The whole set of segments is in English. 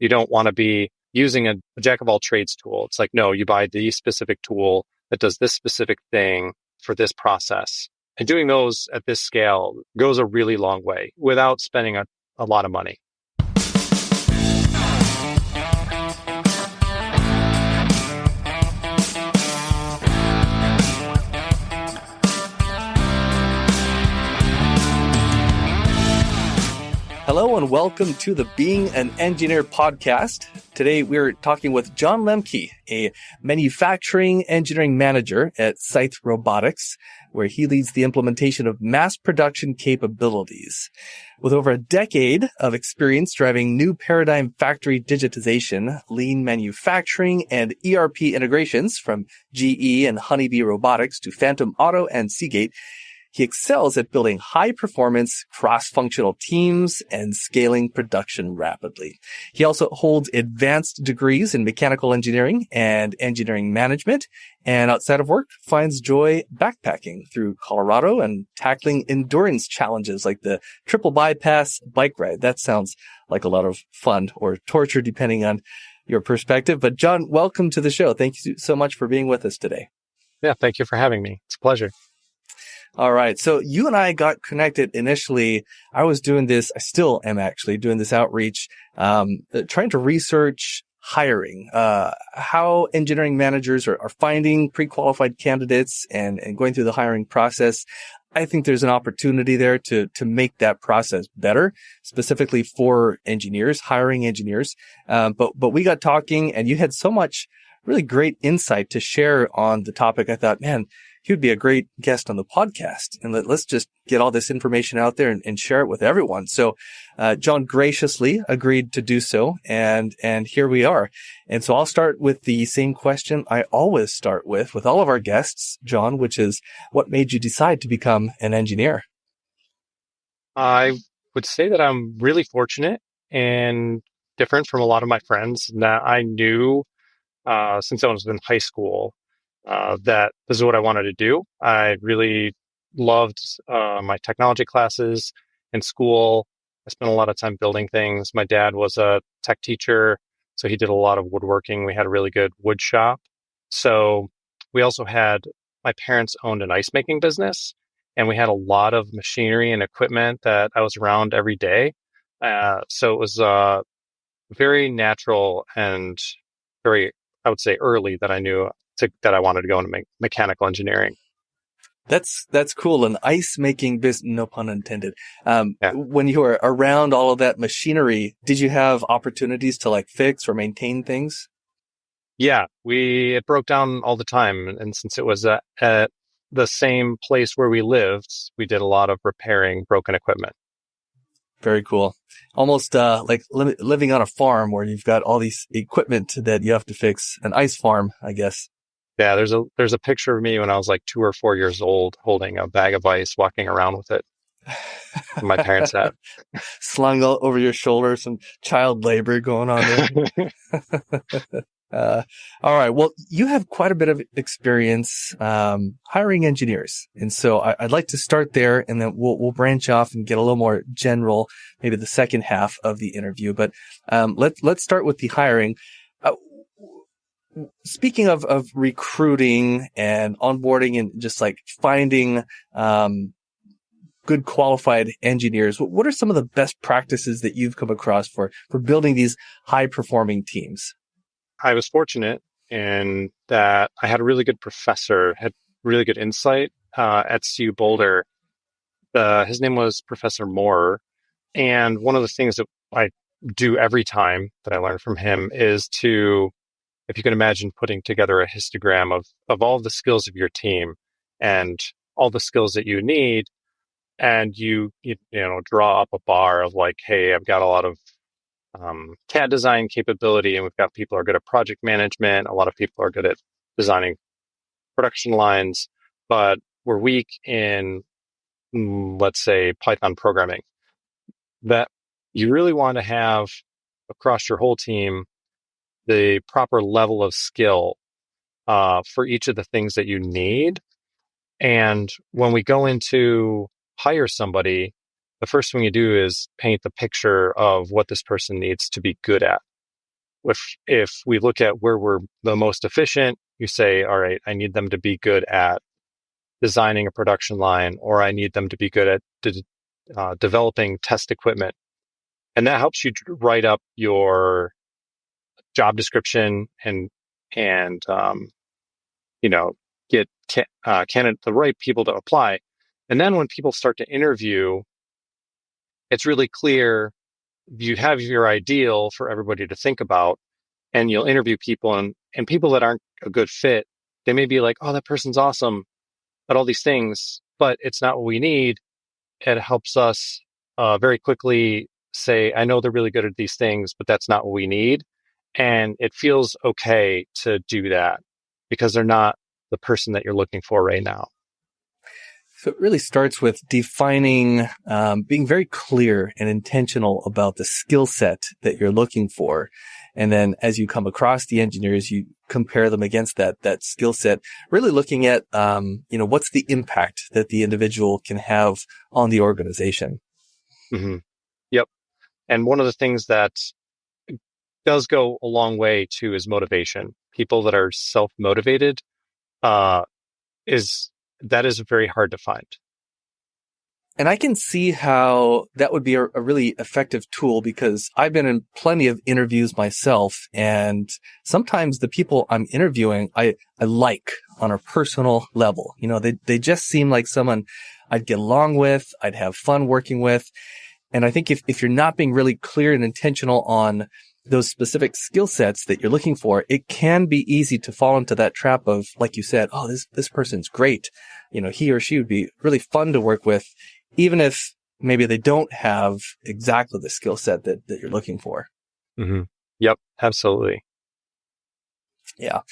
You don't want to be using a jack of all trades tool. It's like, no, you buy the specific tool that does this specific thing for this process. And doing those at this scale goes a really long way without spending a lot of money. Hello and welcome to the Being an Engineer podcast. Today we're talking with John Lembke, a manufacturing engineering manager at Scythe Robotics, where he leads the implementation of mass production capabilities. With over a decade of experience driving new paradigm factory digitization, lean manufacturing, and ERP integrations from GE and Honeybee Robotics to Phantom Auto and Seagate, he excels at building high-performance, cross-functional teams and scaling production rapidly. He also holds advanced degrees in mechanical engineering and engineering management, and outside of work, finds joy backpacking through Colorado and tackling endurance challenges like the triple bypass bike ride. That sounds like a lot of fun or torture, depending on your perspective. But John, welcome to the show. Thank you so much for being with us today. Yeah, thank you for having me. It's a pleasure. All right. So you and I got connected initially. I still am actually doing this outreach, trying to research hiring, how engineering managers are finding pre-qualified candidates and going through the hiring process. I think there's an opportunity there to make that process better, specifically for engineers, hiring engineers. But we got talking and you had so much really great insight to share on the topic. I thought, man, he would be a great guest on the podcast. And let's just get all this information out there and share it with everyone. So, John graciously agreed to do so. And here we are. And so I'll start with the same question I always start with all of our guests, John, which is, what made you decide to become an engineer? I would say that I'm really fortunate and different from a lot of my friends that I knew since I was in high school. That this is what I wanted to do. I really loved my technology classes in school. I spent a lot of time building things. My dad was a tech teacher, so he did a lot of woodworking. We had a really good wood shop. So we also my parents owned an ice making business, and we had a lot of machinery and equipment that I was around every day. So it was very natural and very, I would say, early that I knew that I wanted to go into mechanical engineering. That's cool. An ice making business, no pun intended. Yeah. When you were around all of that machinery, did you have opportunities to like fix or maintain things? Yeah, it broke down all the time. And since it was at the same place where we lived, we did a lot of repairing broken equipment. Very cool. Almost like living on a farm where you've got all these equipment that you have to fix. An ice farm, I guess. Yeah, there's a picture of me when I was like 2 or 4 years old holding a bag of ice, walking around with it. My parents had. Slung all over your shoulder, some child labor going on there. All right. Well, you have quite a bit of experience hiring engineers. And so I'd like to start there, and then we'll branch off and get a little more general, maybe the second half of the interview. But let's start with the hiring. Speaking of recruiting and onboarding and just like finding good qualified engineers, what are some of the best practices that you've come across for building these high-performing teams? I was fortunate in that I had a really good professor, had really good insight at CU Boulder. His name was Professor Moore. And one of the things that I do every time that I learn from him is to, if you can imagine, putting together a histogram of all the skills of your team and all the skills that you need. And you draw up a bar of like, hey, I've got a lot of CAD design capability, and we've got people who are good at project management. A lot of people are good at designing production lines, but we're weak in, let's say, Python programming. That you really want to have across your whole team the proper level of skill for each of the things that you need. And when we go into hire somebody, the first thing you do is paint the picture of what this person needs to be good at. If we look at where we're the most efficient, you say, all right, I need them to be good at designing a production line, or I need them to be good at developing test equipment. And that helps you write up your job description and get the right people to apply. And then when people start to interview, it's really clear you have your ideal for everybody to think about, and you'll interview people and people that aren't a good fit, they may be like, oh, that person's awesome at all these things, but it's not what we need. It helps us very quickly say, I know they're really good at these things, but that's not what we need. And it feels okay to do that because they're not the person that you're looking for right now. So it really starts with defining, being very clear and intentional about the skill set that you're looking for. And then as you come across the engineers, you compare them against that skill set, really looking at, what's the impact that the individual can have on the organization. Mm-hmm. Yep. And one of the things that does go a long way too is motivation. People that are self-motivated, is very hard to find. And I can see how that would be a really effective tool, because I've been in plenty of interviews myself, and sometimes the people I'm interviewing, I like on a personal level. They just seem like someone I'd get along with, I'd have fun working with. And I think if you're not being really clear and intentional on those specific skill sets that you're looking for, it can be easy to fall into that trap of, like you said, oh, this person's great. He or she would be really fun to work with, even if maybe they don't have exactly the skill set that you're looking for. Mm-hmm. Yep, absolutely. Yeah.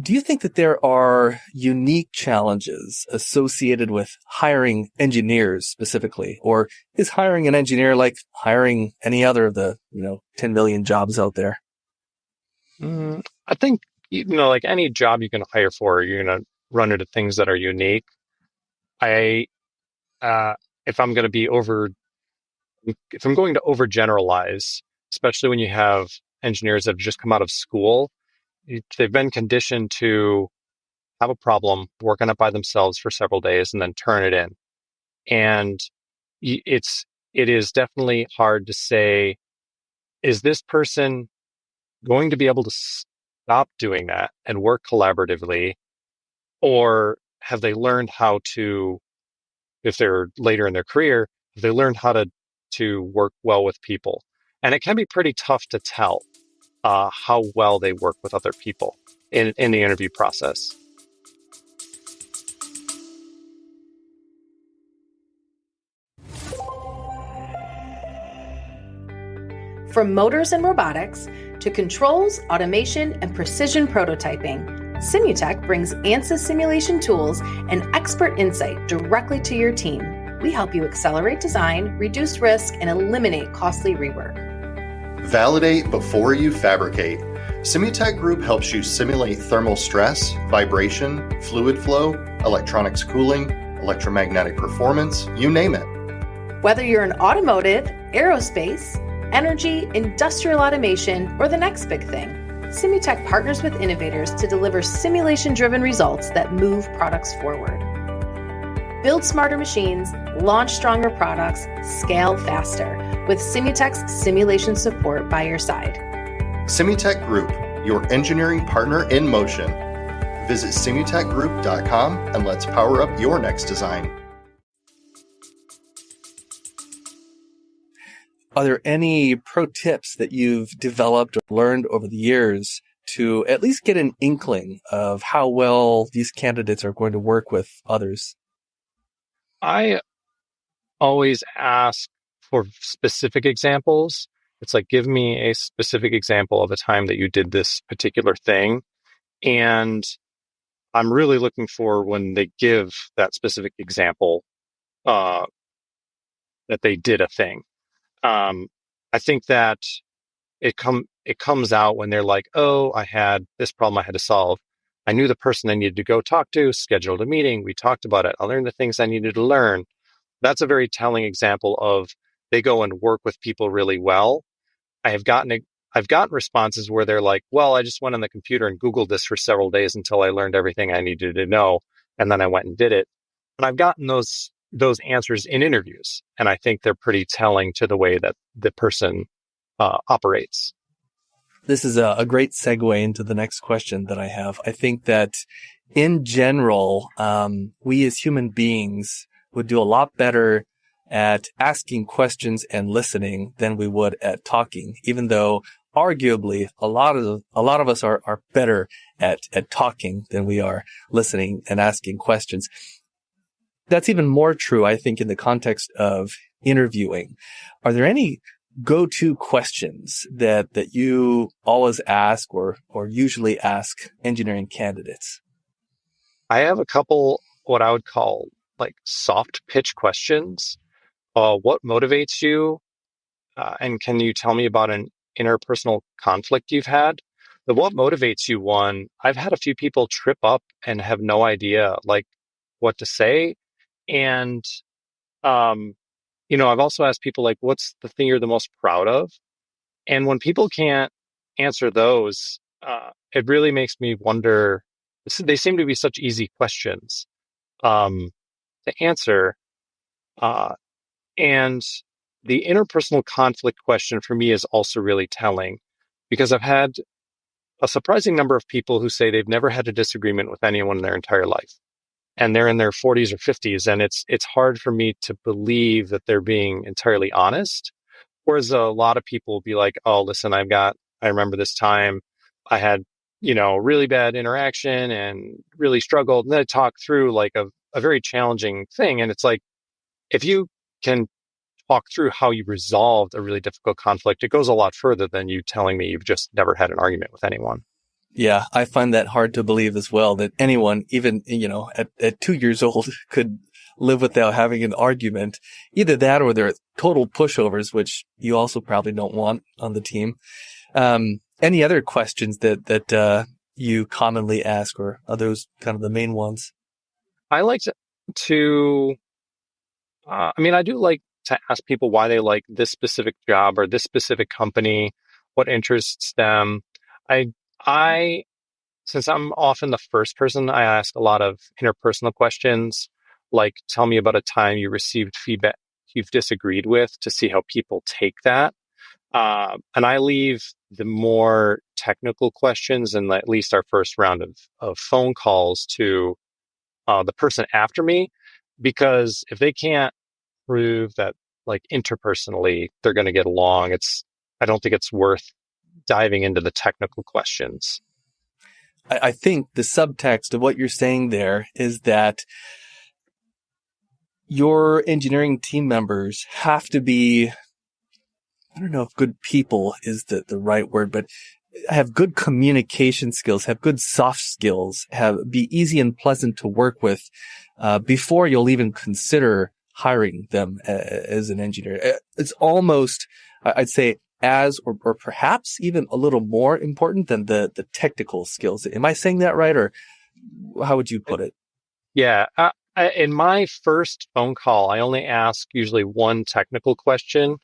Do you think that there are unique challenges associated with hiring engineers specifically? Or is hiring an engineer like hiring any other of the, 10 million jobs out there? I think, like any job you can hire for, you're going to run into things that are unique. If I'm going to overgeneralize, especially when you have engineers that have just come out of school, they've been conditioned to have a problem, work on it by themselves for several days, and then turn it in. And it is definitely hard to say, is this person going to be able to stop doing that and work collaboratively? Or have they learned how to, if they're later in their career, have they learned how to work well with people? And it can be pretty tough to tell how well they work with other people in the interview process. From motors and robotics to controls, automation, and precision prototyping, Simutech brings ANSYS simulation tools and expert insight directly to your team. We help you accelerate design, reduce risk, and eliminate costly rework. Validate before you fabricate. Simutech Group helps you simulate thermal stress, vibration, fluid flow, electronics cooling, electromagnetic performance, you name it. Whether you're in automotive, aerospace, energy, industrial automation, or the next big thing, Simutech partners with innovators to deliver simulation-driven results that move products forward. Build smarter machines, launch stronger products, scale faster with Simutech's simulation support by your side. Simutech Group, your engineering partner in motion. Visit simutechgroup.com and let's power up your next design. Are there any pro tips that you've developed or learned over the years to at least get an inkling of how well these candidates are going to work with others? I always ask for specific examples. It's like, give me a specific example of a time that you did this particular thing. And I'm really looking for when they give that specific example, that they did a thing. I think that it comes out when they're like, oh, I had this problem I had to solve. I knew the person I needed to go talk to, scheduled a meeting. We talked about it. I learned the things I needed to learn. That's a very telling example of they go and work with people really well. I have gotten I've gotten responses where they're like, well, I just went on the computer and Googled this for several days until I learned everything I needed to know. And then I went and did it. And I've gotten those answers in interviews. And I think they're pretty telling to the way that the person operates. This is a great segue into the next question that I have. I think that in general, we as human beings would do a lot better at asking questions and listening than we would at talking, even though arguably a lot of us are better at talking than we are listening and asking questions. That's even more true, I think, in the context of interviewing. Are there any go-to questions that you always ask or usually ask engineering candidates? I have a couple what I would call like soft pitch questions. What motivates you? And can you tell me about an interpersonal conflict you've had? The what motivates you one, I've had a few people trip up and have no idea like what to say. And, I've also asked people like, what's the thing you're the most proud of? And when people can't answer those, it really makes me wonder, they seem to be such easy questions to answer. And the interpersonal conflict question for me is also really telling because I've had a surprising number of people who say they've never had a disagreement with anyone in their entire life. And they're in their 40s or 50s. And it's hard for me to believe that they're being entirely honest. Whereas a lot of people will be like, oh, listen, I remember this time I had, really bad interaction and really struggled. And then I talk through like a very challenging thing. And it's like, if you can talk through how you resolved a really difficult conflict, it goes a lot further than you telling me you've just never had an argument with anyone. Yeah, I find that hard to believe as well, that anyone, even, at 2 years old could live without having an argument. Either that or they're total pushovers, which you also probably don't want on the team. Any other questions that you commonly ask, or are those kind of the main ones? I like to I do like to ask people why they like this specific job or this specific company, what interests them. I, since I'm often the first person, I ask a lot of interpersonal questions, like tell me about a time you received feedback you've disagreed with to see how people take that. And I leave the more technical questions and at least our first round of phone calls to the person after me, because if they can't prove that like interpersonally they're going to get along, I don't think it's worth diving into the technical questions. I think the subtext of what you're saying there is that your engineering team members have to be, I don't know if good people is the right word, but have good communication skills, have good soft skills, be easy and pleasant to work with before you'll even consider hiring them as an engineer. It's almost, I'd say, as or perhaps even a little more important than the technical skills. Am I saying that right, or how would you put it? Yeah. In my first phone call, I only ask usually one technical question.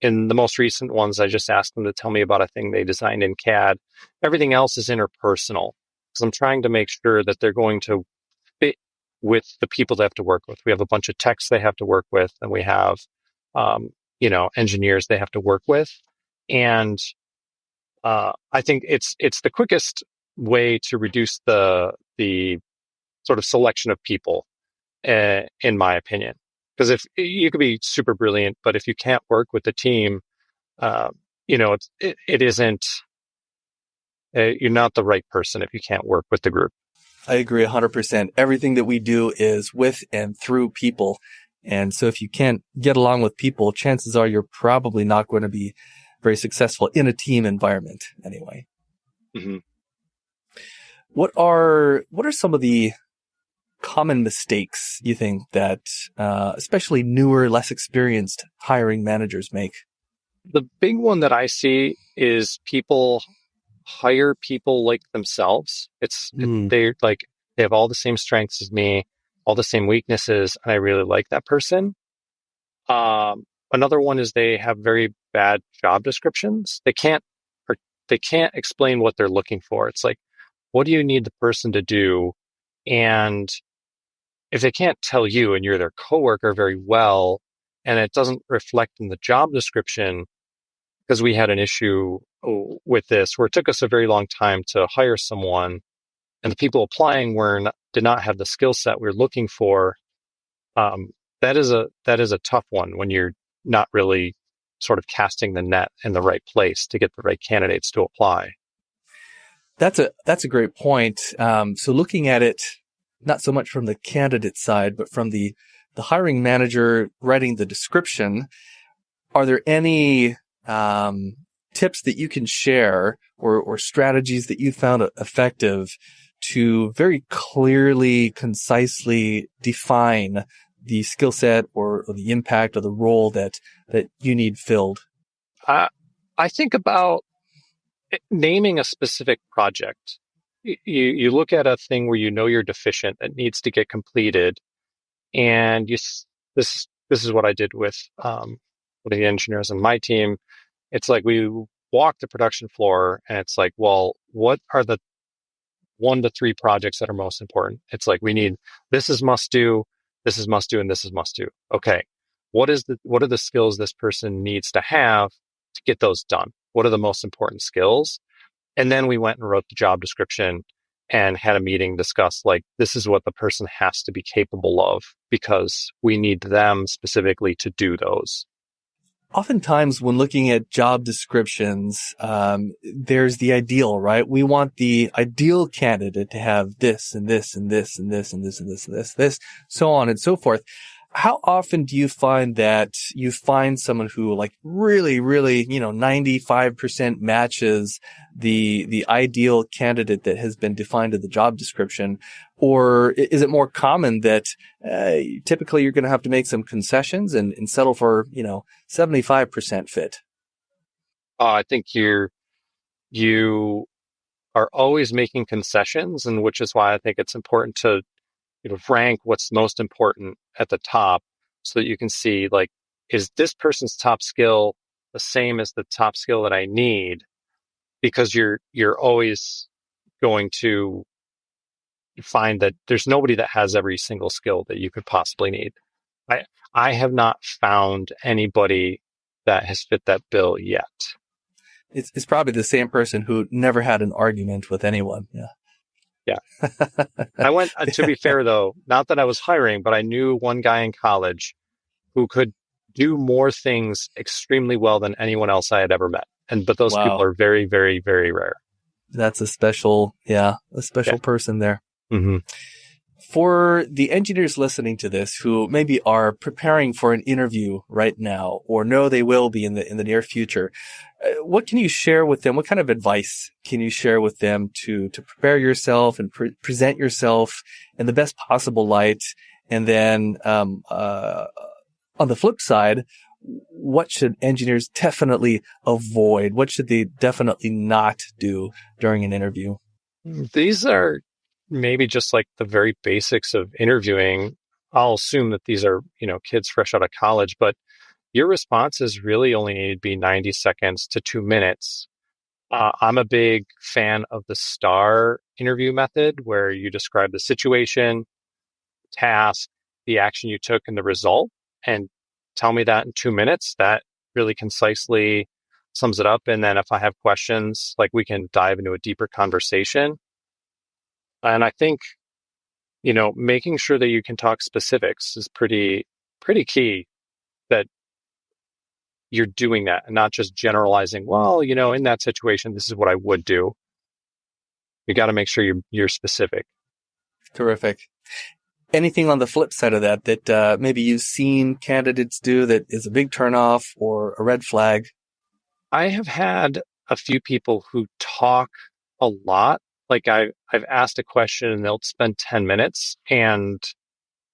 In the most recent ones, I just asked them to tell me about a thing they designed in CAD. Everything else is interpersonal because I'm trying to make sure that they're going to fit with the people they have to work with. We have a bunch of techs they have to work with, and we have, engineers they have to work with. And I think it's the quickest way to reduce the sort of selection of people, in my opinion. Because if you could be super brilliant, but if you can't work with the team, it isn't. You're not the right person if you can't work with the group. I agree 100%. Everything that we do is with and through people. And so if you can't get along with people, chances are you're probably not going to be very successful in a team environment anyway. Mm-hmm. What are some of the common mistakes you think that especially newer, less experienced hiring managers make? The big one that I see is people hire people like themselves. They have all the same strengths as me, all the same weaknesses, and I really like that person. Another one is they have very bad job descriptions. They can't they can't explain what they're looking for. It's like, what do you need the person to do? And if they can't tell you and you're their coworker very well, and it doesn't reflect in the job description, because we had an issue with this where it took us a very long time to hire someone, and the people applying did not have the skill set we're looking for. That is a tough one when you're not really sort of casting the net in the right place to get the right candidates to apply. That's a great point. So looking at it, not so much from the candidate side, but from the hiring manager writing the description, are there any tips that you can share or strategies that you found effective to very clearly, concisely define the skill set or the impact of the role that you need filled? I think about naming a specific project. You look at a thing where you know you're deficient that needs to get completed, and this is what I did with one of the engineers on my team. It's like we walk the production floor, and it's like, well, what are the 1 to 3 projects that are most important? It's like, we need, this is must do, this is must do, and this is must do. Okay, what are the skills this person needs to have to get those done? What are the most important skills? And then we went and wrote the job description and had a meeting, discuss, like, this is what the person has to be capable of because we need them specifically to do those. Oftentimes when looking at job descriptions, there's the ideal, right? We want the ideal candidate to have this and this and this and this and this and this and this, so on and so forth. How often do you find that you find someone who like really, really, 95% matches the ideal candidate that has been defined in the job description? Or is it more common that typically you're going to have to make some concessions and settle for, 75% fit? I think you are always making concessions, and which is why I think it's important to rank what's most important at the top so that you can see, like, is this person's top skill the same as the top skill that I need? Because you're always going to find that there's nobody that has every single skill that you could possibly need. I have not found anybody that has fit that bill yet. It's probably the same person who never had an argument with anyone. Yeah. I went, to be fair though, not that I was hiring, but I knew one guy in college who could do more things extremely well than anyone else I had ever met. But those people are very, very, very rare. That's a special person there. Mm-hmm. For the engineers listening to this who maybe are preparing for an interview right now or know they will be in the near future, what can you share with them? What kind of advice can you share with them to prepare yourself and present yourself in the best possible light? And then on the flip side, what should engineers definitely avoid? What should they definitely not do during an interview? These are maybe just like the very basics of interviewing. I'll assume that these are, kids fresh out of college, but your responses really only need to be 90 seconds to 2 minutes. I'm a big fan of the STAR interview method, where you describe the situation, task, the action you took, and the result, and tell me that in 2 minutes. That really concisely sums it up. And then if I have questions, like, we can dive into a deeper conversation. And I think, making sure that you can talk specifics is pretty key, that you're doing that and not just generalizing, well, in that situation, this is what I would do. You got to make sure you're specific. Terrific. Anything on the flip side of that maybe you've seen candidates do that is a big turnoff or a red flag? I have had a few people who talk a lot. Like, I've asked a question and they'll spend 10 minutes and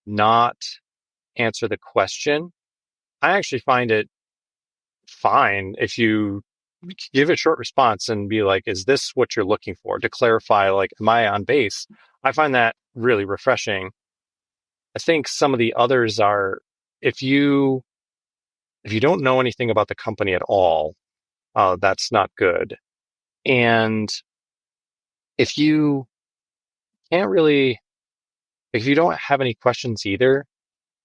not answer the question. I actually find it fine if you give a short response and be like, is this what you're looking for? To clarify, like, am I on base? I find that really refreshing. I think some of the others are, if you don't know anything about the company at all, that's not good. And if you can't really, if you don't have any questions either,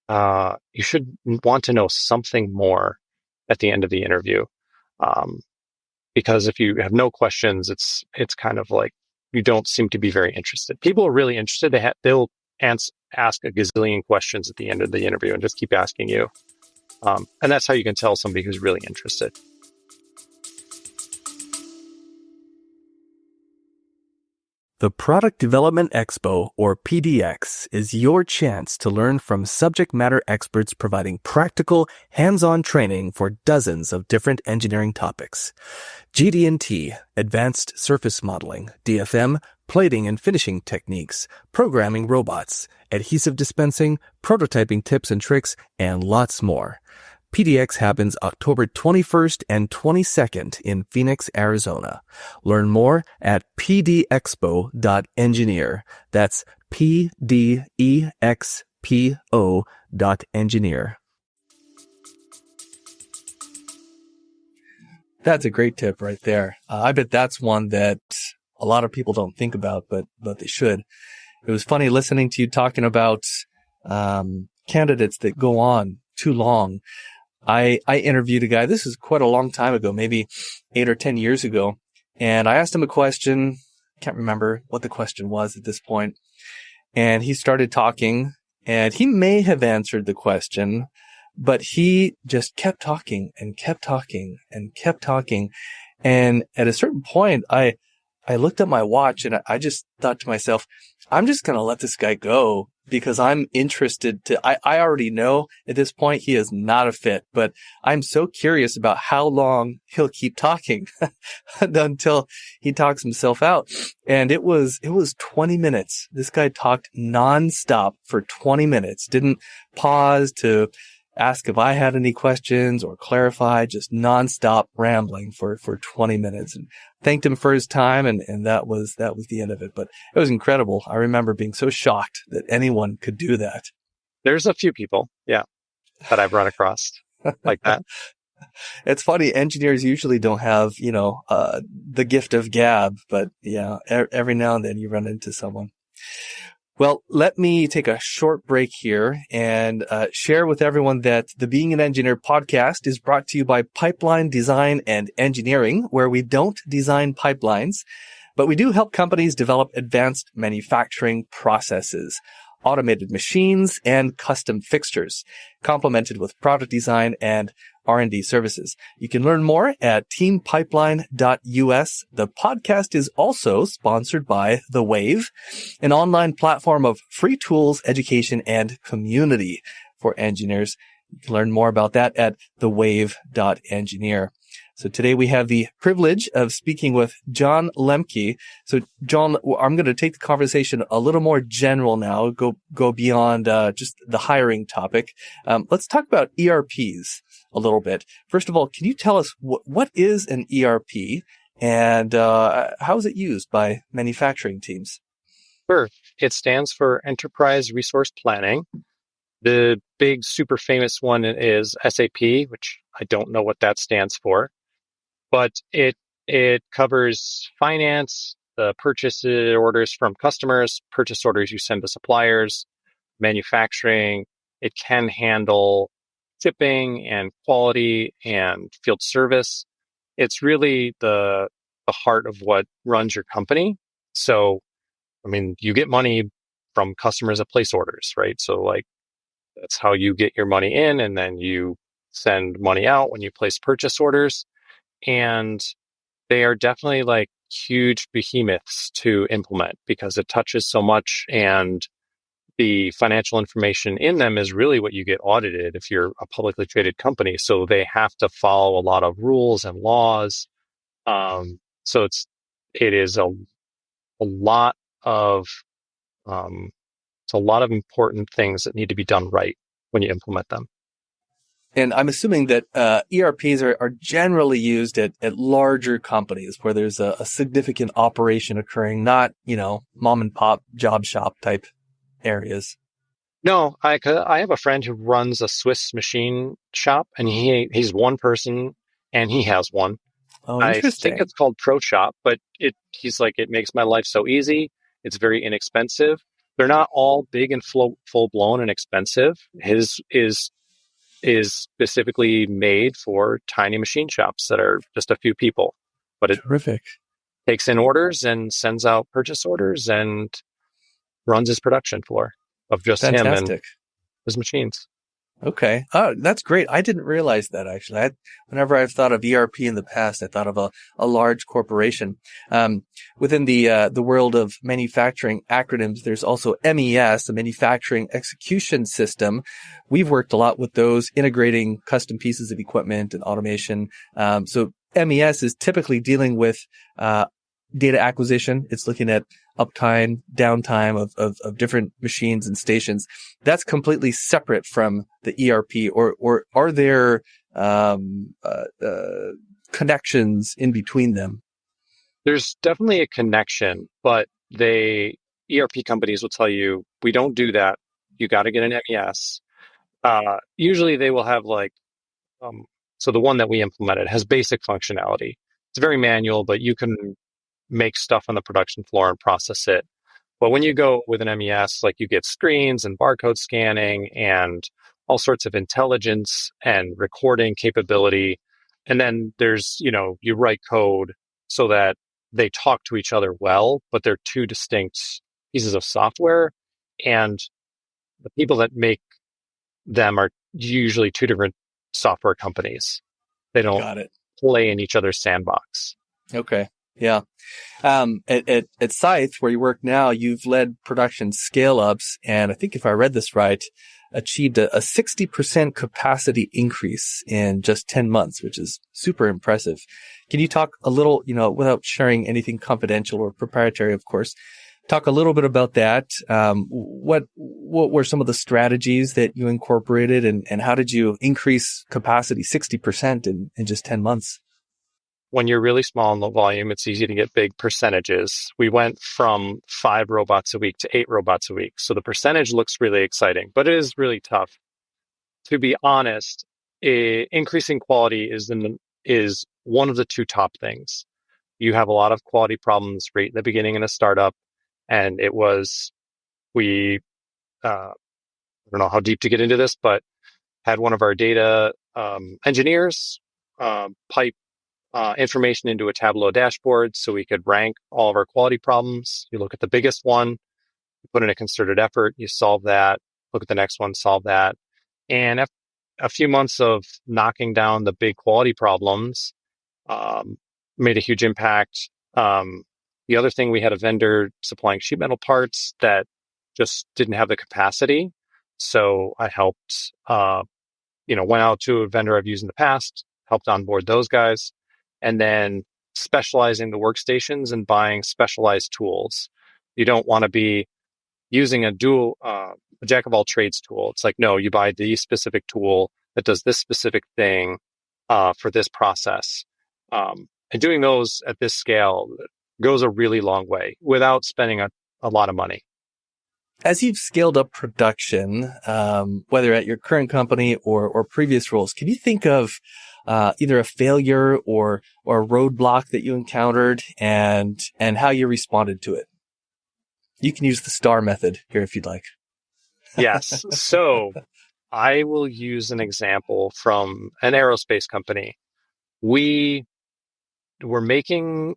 you should want to know something more at the end of the interview. Because if you have no questions, it's kind of like you don't seem to be very interested. People are really interested. They'll ask a gazillion questions at the end of the interview and just keep asking you. And that's how you can tell somebody who's really interested. The Product Development Expo, or PDX, is your chance to learn from subject matter experts providing practical, hands-on training for dozens of different engineering topics. GD&T, Advanced Surface Modeling, DFM, plating and finishing techniques, programming robots, adhesive dispensing, prototyping tips and tricks, and lots more. PDX happens October 21st and 22nd in Phoenix, Arizona. Learn more at pdexpo.engineer. That's pdexpo.engineer. That's a great tip right there. I bet that's one that a lot of people don't think about, but they should. It was funny listening to you talking about candidates that go on too long. I interviewed a guy, this is quite a long time ago, maybe 8 or 10 years ago, and I asked him a question. Can't remember what the question was at this point. And he started talking, and he may have answered the question, but he just kept talking and kept talking and kept talking. And at a certain point, I looked at my watch and I just thought to myself, I'm just going to let this guy go because I'm interested I already know at this point he is not a fit, but I'm so curious about how long he'll keep talking until he talks himself out. And it was 20 minutes. This guy talked nonstop for 20 minutes, didn't pause to ask if I had any questions or clarify, just nonstop rambling for 20 minutes, and thanked him for his time. And that was the end of it. But it was incredible. I remember being so shocked that anyone could do that. There's a few people, that I've run across like that. It's funny. Engineers usually don't have, the gift of gab, but every now and then you run into someone. Well, let me take a short break here and share with everyone that the Being an Engineer podcast is brought to you by Pipeline Design and Engineering, where we don't design pipelines, but we do help companies develop advanced manufacturing processes, automated machines, and custom fixtures, complemented with product design and R&D services. You can learn more at teampipeline.us. The podcast is also sponsored by The Wave, an online platform of free tools, education, and community for engineers. You can learn more about that at thewave.engineer. So today we have the privilege of speaking with John Lembke. So John, I'm going to take the conversation a little more general now, go beyond just the hiring topic. Let's talk about ERPs a little bit. First of all, can you tell us what is an ERP and how is it used by manufacturing teams? Sure. It stands for Enterprise Resource Planning. The big, super famous one is SAP, which I don't know what that stands for, but it covers finance, the purchase orders from customers, purchase orders you send to suppliers, manufacturing. It can handle shipping and quality and field service. It's really the heart of what runs your company. So, you get money from customers that place orders, right? So that's how you get your money in, and then you send money out when you place purchase orders. And they are definitely huge behemoths to implement because it touches so much, and the financial information in them is really what you get audited if you're a publicly traded company. So they have to follow a lot of rules and laws. So it is a lot of it's a lot of important things that need to be done right when you implement them. And I'm assuming that ERPs are generally used at larger companies where there's a significant operation occurring, not, mom and pop job shop type areas. No, I have a friend who runs a Swiss machine shop, and he's one person, and he has one. Oh, I think interesting. it's called Pro Shop, but he's like, it makes my life so easy. It's very inexpensive. They're not all big and full blown and expensive. His is specifically made for tiny machine shops that are just a few people, but it Terrific. takes in orders and sends out purchase orders and runs his production floor of just him and Fantastic. his machines. Okay. Oh, that's great. I didn't realize that actually. Whenever I've thought of ERP in the past, I thought of a large corporation. Within the world of manufacturing acronyms, there's also MES, the Manufacturing Execution System. We've worked a lot with those, integrating custom pieces of equipment and automation. So MES is typically dealing with data acquisition. It's looking at uptime, downtime of different machines and stations. That's completely separate from the ERP, or are there connections in between them? There's definitely a connection, but ERP companies will tell you, we don't do that. You got to get an MES. Usually they will have so the one that we implemented has basic functionality. It's very manual, but you can make stuff on the production floor and process it. But when you go with an MES, like you get screens and barcode scanning and all sorts of intelligence and recording capability. And then there's, you write code so that they talk to each other well, but they're two distinct pieces of software. And the people that make them are usually two different software companies. They don't Got it. play in each other's sandbox. Okay. Yeah. At Scythe, where you work now, you've led production scale-ups, and I think if I read this right, achieved a 60% capacity increase in just 10 months, which is super impressive. Can you talk a little, without sharing anything confidential or proprietary, of course, talk a little bit about that? What were some of the strategies that you incorporated, and how did you increase capacity 60% in just 10 months? When you're really small in the volume, it's easy to get big percentages. We went from 5 robots a week to 8 robots a week. So the percentage looks really exciting, but it is really tough. To be honest, increasing quality is one of the two top things. You have a lot of quality problems right in the beginning in a startup. And I don't know how deep to get into this, but had one of our data engineers pipe information into a Tableau dashboard so we could rank all of our quality problems. You look at the biggest one, you put in a concerted effort, you solve that, look at the next one, solve that. And after a few months of knocking down the big quality problems, made a huge impact. The other thing, we had a vendor supplying sheet metal parts that just didn't have the capacity. So I helped, went out to a vendor I've used in the past, helped onboard those guys, and then specializing the workstations and buying specialized tools. You don't want to be using a jack of all trades tool. It's like, no, you buy the specific tool that does this specific thing for this process. And doing those at this scale goes a really long way without spending a lot of money. As you've scaled up production, whether at your current company or previous roles, can you think of either a failure or a roadblock that you encountered and how you responded to it? You can use the STAR method here if you'd like. Yes. So I will use an example from an aerospace company. We were making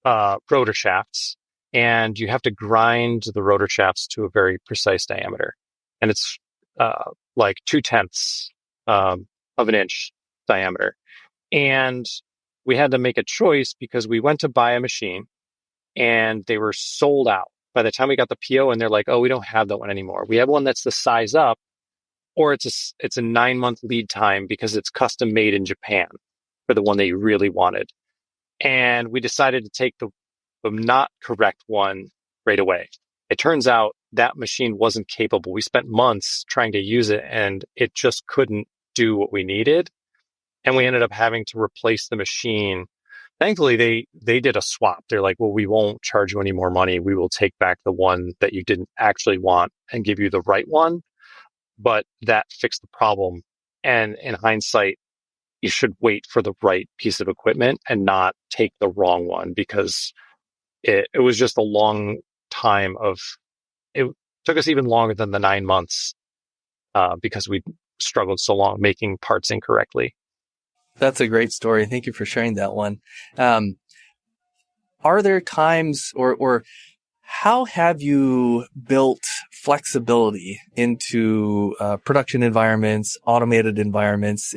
rotor shafts, and you have to grind the rotor shafts to a very precise diameter. And it's like 0.2 of an inch diameter. And we had to make a choice because we went to buy a machine and they were sold out. By the time we got the PO, and they're like, oh, we don't have that one anymore. We have one that's the size up, or it's a 9-month lead time because it's custom made in Japan for the one that you really wanted. And we decided to take the not correct one right away. It turns out that machine wasn't capable. We spent months trying to use it, and it just couldn't do what we needed. And we ended up having to replace the machine. Thankfully, they did a swap. They're like, well, we won't charge you any more money. We will take back the one that you didn't actually want and give you the right one. But that fixed the problem. And in hindsight, you should wait for the right piece of equipment and not take the wrong one, because it was just a long time it took us even longer than the 9 months because we struggled so long making parts incorrectly. That's a great story. Thank you for sharing that one. Are there times or how have you built flexibility into production environments, automated environments?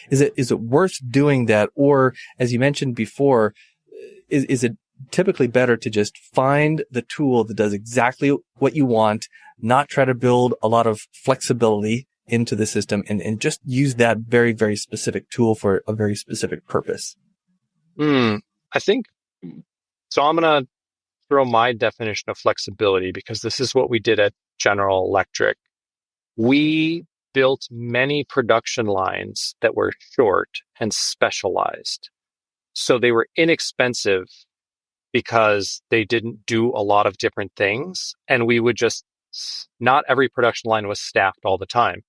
Is it worth doing that? Or, as you mentioned before, is it typically better to just find the tool that does exactly what you want, not try to build a lot of flexibility into the system, and just use that very, very specific tool for a very specific purpose? I think so. I'm going to throw my definition of flexibility, because this is what we did at General Electric. We built many production lines that were short and specialized. So they were inexpensive because they didn't do a lot of different things. And we would just, not every production line was staffed all the time.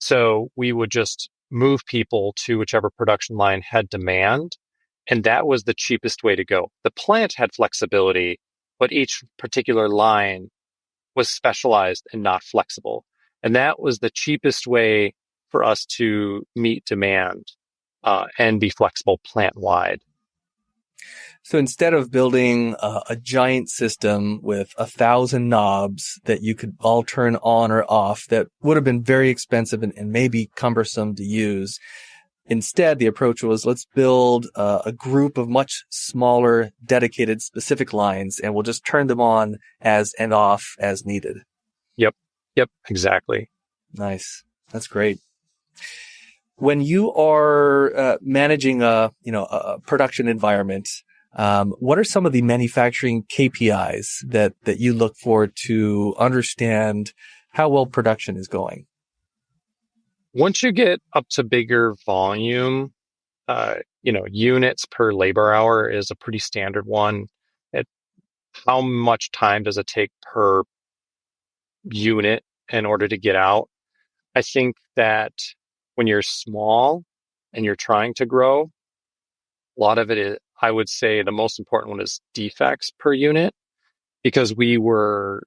So we would just move people to whichever production line had demand. And that was the cheapest way to go. The plant had flexibility, but each particular line was specialized and not flexible. And that was the cheapest way for us to meet demand and be flexible plant-wide. So instead of building a giant system with 1,000 knobs that you could all turn on or off, that would have been very expensive and maybe cumbersome to use, instead, the approach was, let's build a group of much smaller, dedicated, specific lines, and we'll just turn them on as and off as needed. Yep, exactly. Nice. That's great. When you are managing a production environment, what are some of the manufacturing KPIs that you look for to understand how well production is going? Once you get up to bigger volume, units per labor hour is a pretty standard one. How much time does it take per unit in order to get out? I think that when you're small and you're trying to grow, a lot of it is, I would say the most important one is defects per unit, because we were,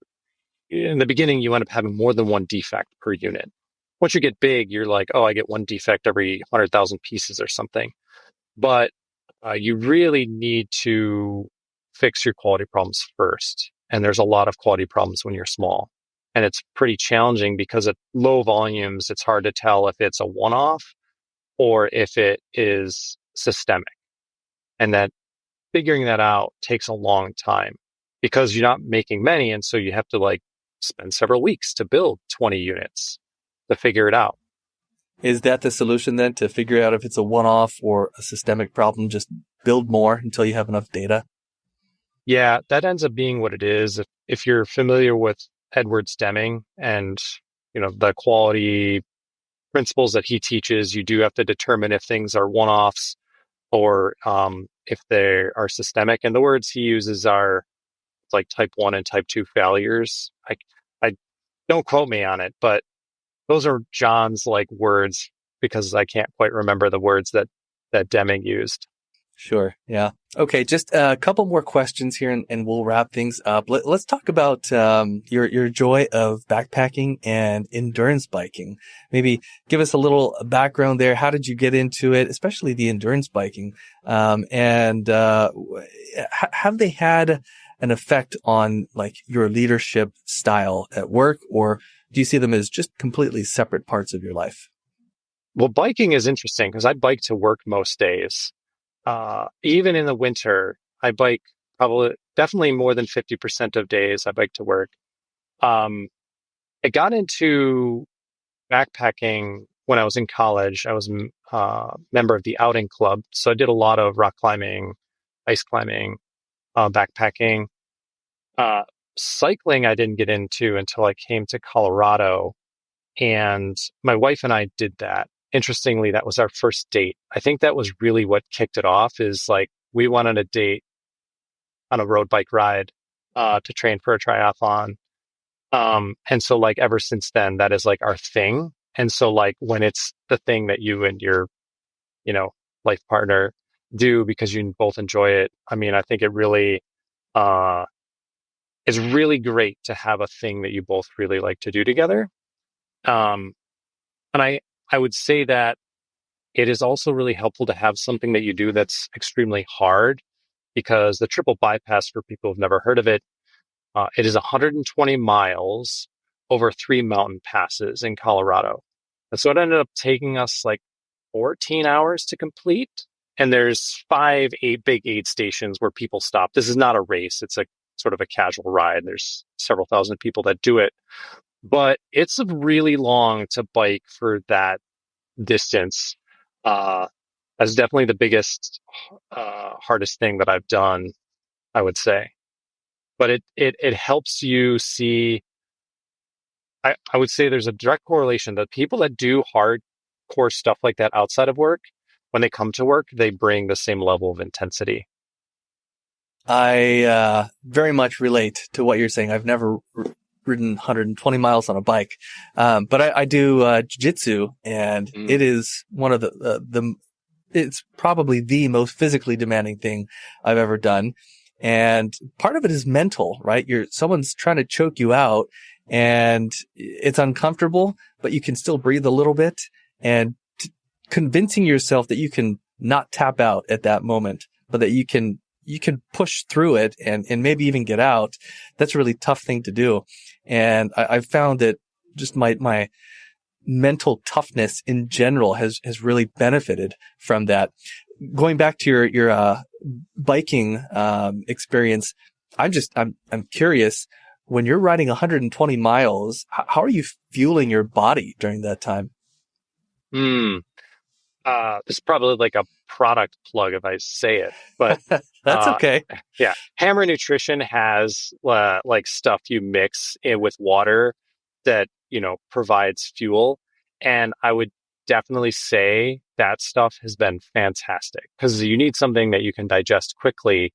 in the beginning, you end up having more than one defect per unit. Once you get big, you're like, oh, I get one defect every 100,000 pieces or something. But you really need to fix your quality problems first. And there's a lot of quality problems when you're small. And it's pretty challenging because at low volumes, it's hard to tell if it's a one-off or if it is systemic. And that figuring that out takes a long time because you're not making many. And so you have to spend several weeks to build 20 units to figure it out. Is that the solution then, to figure out if it's a one-off or a systemic problem? Just build more until you have enough data? Yeah, that ends up being what it is. If you're familiar with Edwards Deming and the quality principles that he teaches, you do have to determine if things are one-offs or if they are systemic. And the words he uses are like type 1 and type 2 failures. I don't quote me on it, but those are John's words, because I can't quite remember the words that Deming used. Sure. Yeah. Okay. Just a couple more questions here and we'll wrap things up. Let's talk about your joy of backpacking and endurance biking. Maybe give us a little background there. How did you get into it, especially the endurance biking? And have they had an effect on your leadership style at work, or do you see them as just completely separate parts of your life? Well, biking is interesting because I bike to work most days. Even in the winter, I bike definitely more than 50% of days I bike to work. I got into backpacking when I was in college. I was a member of the outing club. So I did a lot of rock climbing, ice climbing, backpacking. Cycling I didn't get into until I came to Colorado, and my wife and I did that. Interestingly, that was our first date. I think that was really what kicked it off, is we went on a date on a road bike ride to train for a triathlon. And so ever since then, that is our thing. And so when it's the thing that you and your life partner do because you both enjoy it. I mean, I think it really is really great to have a thing that you both really like to do together. And I would say that it is also really helpful to have something that you do that's extremely hard, because the triple bypass, for people who've never heard of it, it is 120 miles over 3 mountain passes in Colorado. And so it ended up taking us like 14 hours to complete. And there's 5 big aid stations where people stop. This is not a race. It's a sort of a casual ride. There's several thousand people that do it. But it's really long to bike for that distance. That's definitely the biggest, hardest thing that I've done, I would say. But it helps you see. I would say there's a direct correlation that people that do hardcore stuff like that outside of work, when they come to work, they bring the same level of intensity. I very much relate to what you're saying. I've never ridden 120 miles on a bike, but I do jiu-jitsu, and it is one of it's probably the most physically demanding thing I've ever done. And part of it is mental, right? Someone's trying to choke you out, and it's uncomfortable, but you can still breathe a little bit, and convincing yourself that you can not tap out at that moment, but that you can push through it and maybe even get out. That's a really tough thing to do. And I've found that just my mental toughness in general has really benefited from that. Going back to your biking experience, I'm curious, when you're riding 120 miles, how are you fueling your body during that time? This is probably like a product plug if I say it, but that's okay. Yeah. Hammer Nutrition has like stuff you mix in with water that, provides fuel. And I would definitely say that stuff has been fantastic, because you need something that you can digest quickly.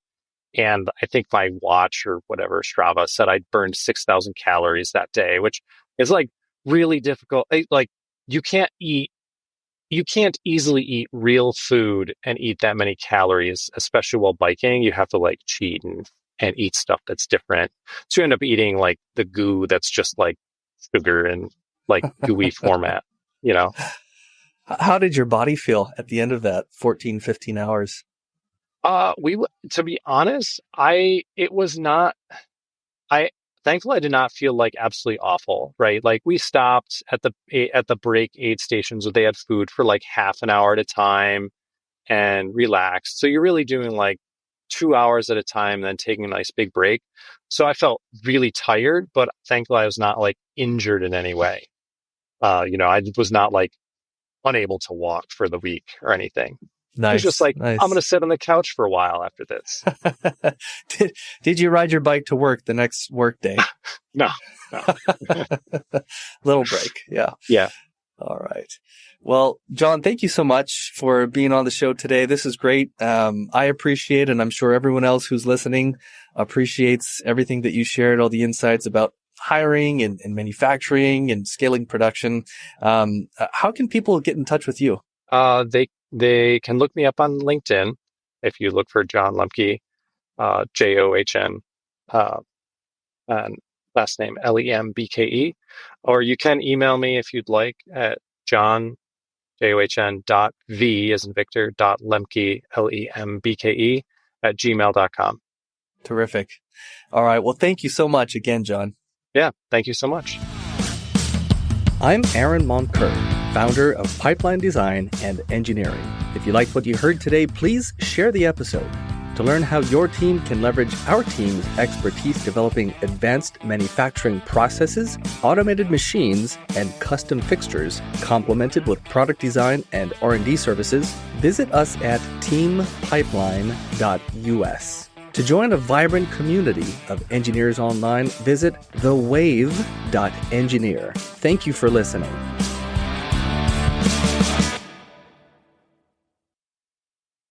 And I think my watch or whatever, Strava, said I burned 6,000 calories that day, which is like really difficult. Like you can't easily eat real food and eat that many calories, especially while biking. You have to like cheat and eat stuff that's different. So you end up eating like the goo that's just like sugar and like gooey format, How did your body feel at the end of that 14, 15 hours? To be honest, thankfully I did not feel like absolutely awful, right? Like we stopped at the break aid stations where they had food for like half an hour at a time and relaxed. So you're really doing like 2 hours at a time and then taking a nice big break. So I felt really tired, but thankfully I was not like injured in any way. I was not like unable to walk for the week or anything. Nice. It was just like, nice. I'm going to sit on the couch for a while after this. Did you ride your bike to work the next work day? No. Little break. Yeah. Yeah. All right. Well, John, thank you so much for being on the show today. This is great. I appreciate, and I'm sure everyone else who's listening appreciates everything that you shared, all the insights about hiring and manufacturing and scaling production. How can people get in touch with you? They can look me up on LinkedIn. If you look for John Lembke, John, and last name Lembke, or you can email me if you'd like at john.v as in Victor .lemke Lembke @gmail.com. Terrific. All right. Well, thank you so much again, John. Yeah. Thank you so much. I'm Aaron Moncur, founder of Pipeline Design and Engineering. If you liked what you heard today, please share the episode. To learn how your team can leverage our team's expertise developing advanced manufacturing processes, automated machines, and custom fixtures, complemented with product design and R&D services, visit us at teampipeline.us. To join a vibrant community of engineers online, visit thewave.engineer. Thank you for listening.